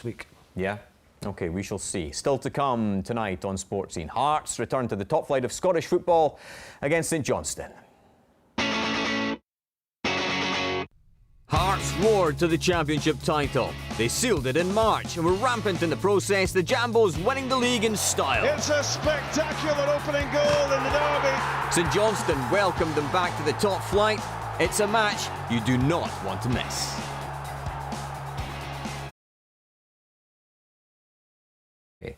week. Yeah? OK, we shall see. Still to come tonight on Sportscene. Hearts return to the top flight of Scottish football against St Johnstone. Hearts roared to the championship title. They sealed it in March and were rampant in the process, the Jambos winning the league in style. It's a spectacular opening goal in the derby. St Johnstone welcomed them back to the top flight. It's a match you do not want to miss. Okay.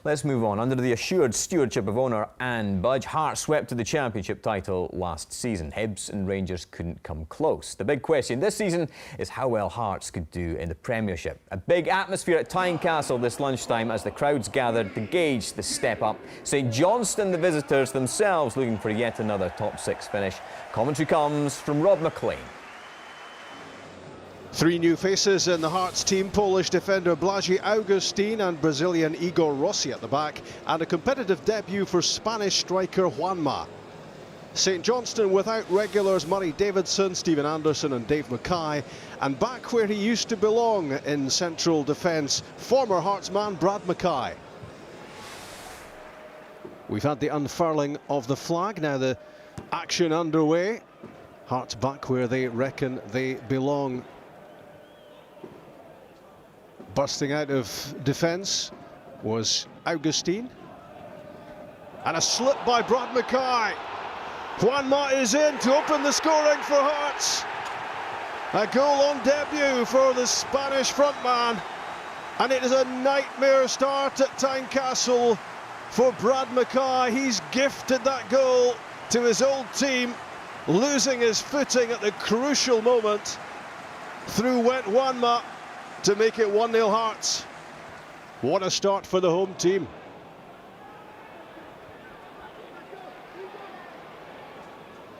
Let's move on. Under the assured stewardship of owner Anne Budge, Hearts swept to the championship title last season. Hibs and Rangers couldn't come close. The big question this season is how well Hearts could do in the Premiership. A big atmosphere at Tynecastle this lunchtime as the crowds gathered to gauge the step up. St Johnstone, the visitors themselves, looking for yet another top 6 finish. Commentary comes from Rob McLean. 3 new faces in the Hearts team: Polish defender Blaži Augustin and Brazilian Igor Rossi at the back, and a competitive debut for Spanish striker Juanma. St Johnstone without regulars Murray Davidson, Stephen Anderson and Dave Mackay, and back where he used to belong in central defence, former Hearts man Brad Mackay. We've had the unfurling of the flag, now the action underway. Hearts back where they reckon they belong. Bursting out of defence was Augustin. And a slip by Brad Mackay. Juanma is in to open the scoring for Hearts. A goal on debut for the Spanish frontman. And it is a nightmare start at Tynecastle for Brad Mackay. He's gifted that goal to his old team, losing his footing at the crucial moment. Through went Juanma to make it 1-0 Hearts. What a start for the home team.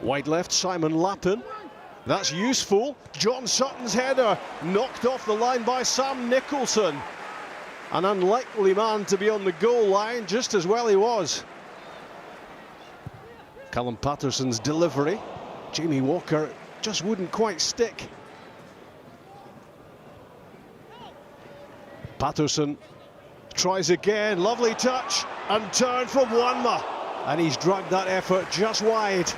Wide left, Simon Lappin. That's useful. John Sutton's header knocked off the line by Sam Nicholson. An unlikely man to be on the goal line, just as well he was. Callum Patterson's delivery. Jamie Walker just wouldn't quite stick. Patterson tries again, lovely touch and turn from Juanma, and he's dragged that effort just wide.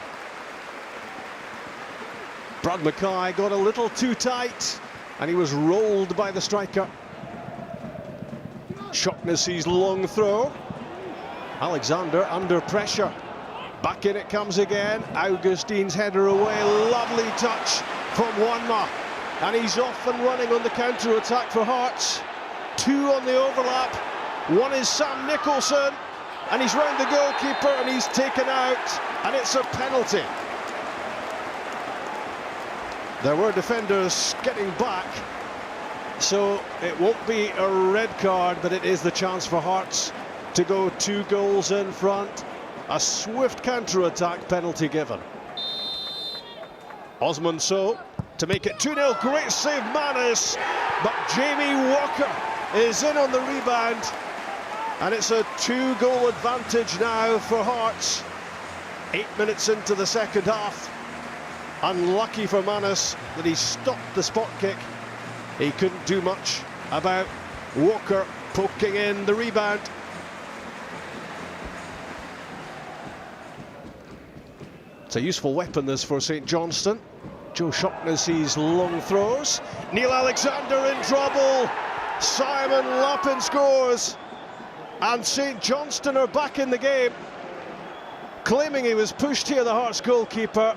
Brad Mackay got a little too tight and he was rolled by the striker. Shopnessy's long throw. Alexander under pressure. Back in it comes again. Augustin's header away, lovely touch from Juanma, and he's off and running on the counter-attack for Hearts. 2 on the overlap. 1 is Sam Nicholson, and he's round the goalkeeper and he's taken out, and it's a penalty. There were defenders getting back, so it won't be a red card, but it is the chance for Hearts to go 2 goals in front. A swift counter-attack penalty given. Osman So to make it 2-0. Great save, Manis, but Jamie Walker is in on the rebound, and it's a 2-goal advantage now for Hearts. 8 minutes into the second half. Unlucky for Manis that he stopped the spot kick. He couldn't do much about Walker poking in the rebound. It's a useful weapon, this, for St Johnstone. Joe Shopnessy's long throws. Neil Alexander in trouble. Simon Lappin scores, and St Johnstone are back in the game. Claiming he was pushed here, the Hearts goalkeeper.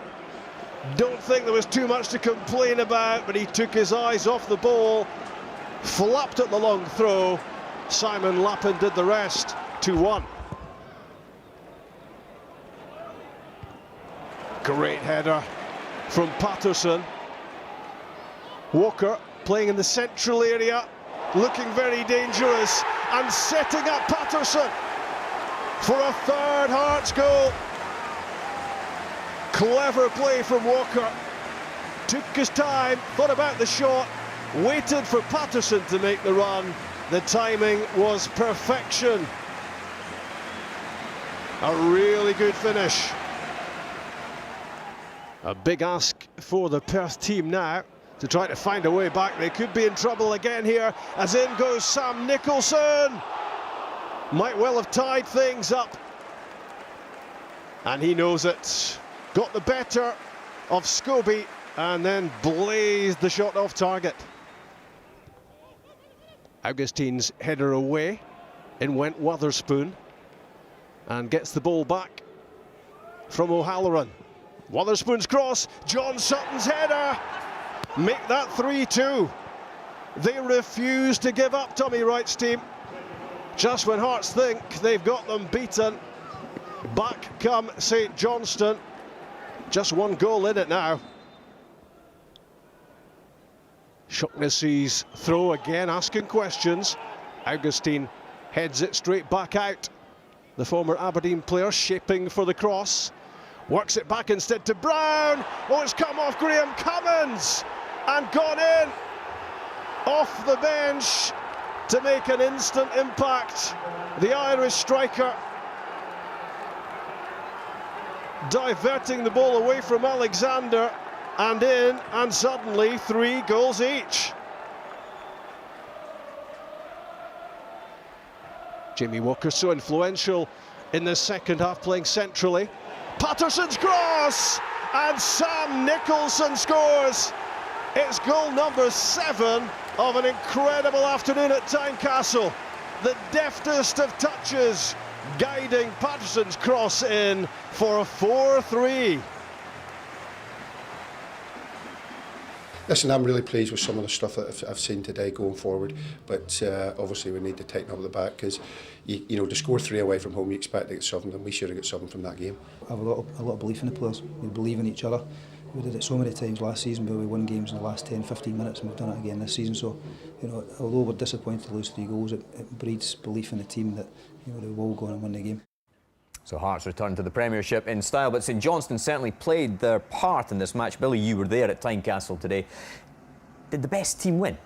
Don't think there was too much to complain about, but he took his eyes off the ball, flapped at the long throw. Simon Lappin did the rest. 2-1. Great header from Patterson. Walker playing in the central area, looking very dangerous, and setting up Patterson for a 3rd Hearts goal. Clever play from Walker. Took his time, thought about the shot, waited for Patterson to make the run. The timing was perfection. A really good finish. A big ask for the Perth team now to try to find a way back. They could be in trouble again here, as in goes Sam Nicholson. Might well have tied things up. And he knows it. Got the better of Scobie and then blazed the shot off target. Augustine's header away. In went Wotherspoon and gets the ball back from O'Halloran. Wotherspoon's cross, John Sutton's header. Make that 3-2. They refuse to give up, Tommy Wright's team. Just when Hearts think they've got them beaten, back come St Johnstone. Just one goal in it now. Shognessy's throw again, asking questions. Augustine heads it straight back out. The former Aberdeen player shaping for the cross. Works it back instead to Brown. Oh, it's come off Graham Cummins and gone in. Off the bench to make an instant impact. The Irish striker diverting the ball away from Alexander and in, and suddenly 3 goals each. Jamie Walker so influential in the second half, playing centrally. Patterson's cross, and Sam Nicholson scores. It's goal number 7 of an incredible afternoon at Tynecastle. The deftest of touches guiding Patterson's cross in for a 4-3. Listen, I'm really pleased with some of the stuff that I've seen today going forward, but obviously we need to tighten up the back, because you know, to score 3 away from home you expect to get something, and we should have got something from that game. I have a lot of belief in the players. We believe in each other. We did it so many times last season where we won games in the last 10-15 minutes, and we've done it again this season. So, you know, although we're disappointed to lose 3 goals, it breeds belief in the team that, you know, they will go on and win the game. So Hearts return to the Premiership in style, but St Johnstone certainly played their part in this match. Billy, you were there at Tynecastle today. Did the best team win?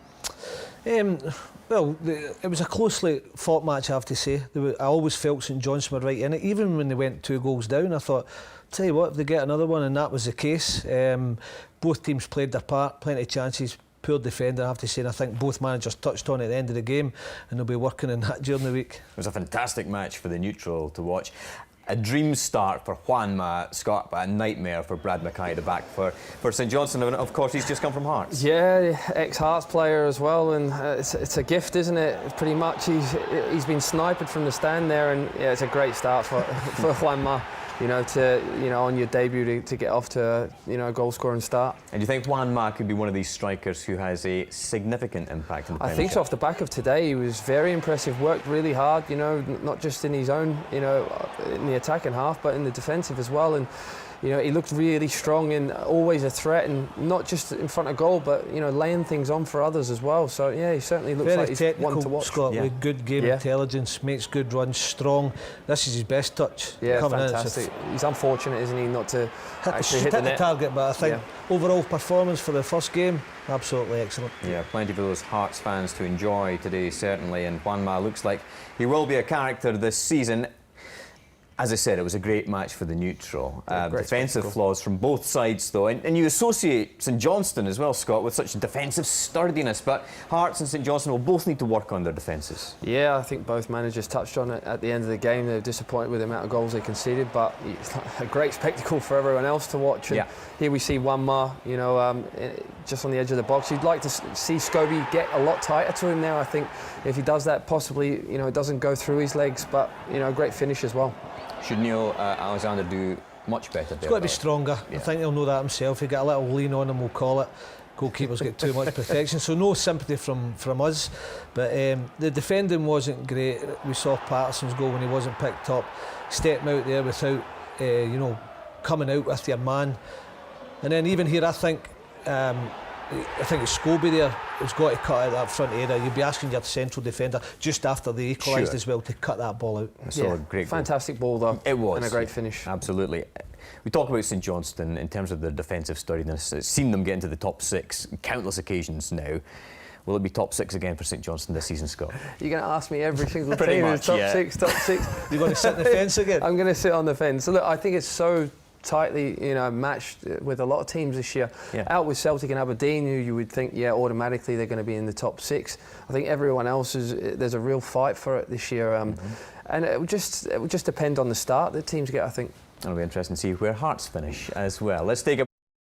Well, it was a closely fought match, I have to say. I always felt St Johnstone were right in it. Even when they went 2 goals down, I thought, tell you what, if they get another one, and that was the case. Both teams played their part, plenty of chances. Poor defender, I have to say, and I think both managers touched on it at the end of the game, and they'll be working on that during the week. It was a fantastic match for the neutral to watch. A dream start for Juanma, Scott, but a nightmare for Brad Mackay, the back for St Johnstone, and of course he's just come from Hearts. Yeah, ex-Hearts player as well, and it's a gift, isn't it? Pretty much, he's been sniped from the stand there, and yeah, it's a great start for Juanma. You know, on your debut to get off to a goal-scoring start. And do you think Juanma could be one of these strikers who has a significant impact in the Premiership? I think so. Off the back of today, he was very impressive. Worked really hard. You know, not just in his own, in the attacking half, but in the defensive as well. And you know, he looked really strong and always a threat, and not just in front of goal, but laying things on for others as well. So yeah, he certainly looks very like he's one to watch. Scott, with good game intelligence, makes good runs, strong. This is his best touch. Yeah, coming fantastic. He's unfortunate, isn't he, not to actually hit the net. Target, but I think overall performance for the first game, absolutely excellent. Yeah, plenty for those Hearts fans to enjoy today, certainly. And Juanma looks like he will be a character this season. As I said, it was a great match for the neutral. Defensive flaws from both sides, though. And you associate St Johnstone as well, Scott, with such defensive sturdiness. But Hearts and St Johnstone will both need to work on their defences. Yeah, I think both managers touched on it at the end of the game. They were disappointed with the amount of goals they conceded, but it's a great spectacle for everyone else to watch. And here we see Juanma, just on the edge of the box. You'd like to see Scobie get a lot tighter to him now. I think if he does that, possibly, it doesn't go through his legs, but, a great finish as well. Should Neil Alexander do much better there? He's got to be stronger. I think he'll know that himself. He got a little lean on him, we'll call it. Goalkeepers get too much protection, so no sympathy from us. But the defending wasn't great. We saw Patterson's goal when he wasn't picked up, stepping out there without, coming out with your man. And then even here, I think it's Scobie there who's got to cut out that front area. You'd be asking your central defender just after they equalised as well to cut that ball out. Great fantastic ball though. It was. And a great finish. Absolutely. We talk about St Johnstone in terms of their defensive sturdiness. It's seen them get into the top 6 on countless occasions now. Will it be top 6 again for St Johnstone this season, Scott? You're going to ask me every single team much, top 6. You're going to sit on the fence again? I'm going to sit on the fence. So look, I think it's so tightly, you know, matched with a lot of teams this year. Yeah. Out with Celtic and Aberdeen, who you would think, yeah, automatically they're going to be in the top 6. I think everyone else there's a real fight for it this year, and it would just depend on the start that teams get, I think. It'll be interesting to see where Hearts finish as well. Let's take a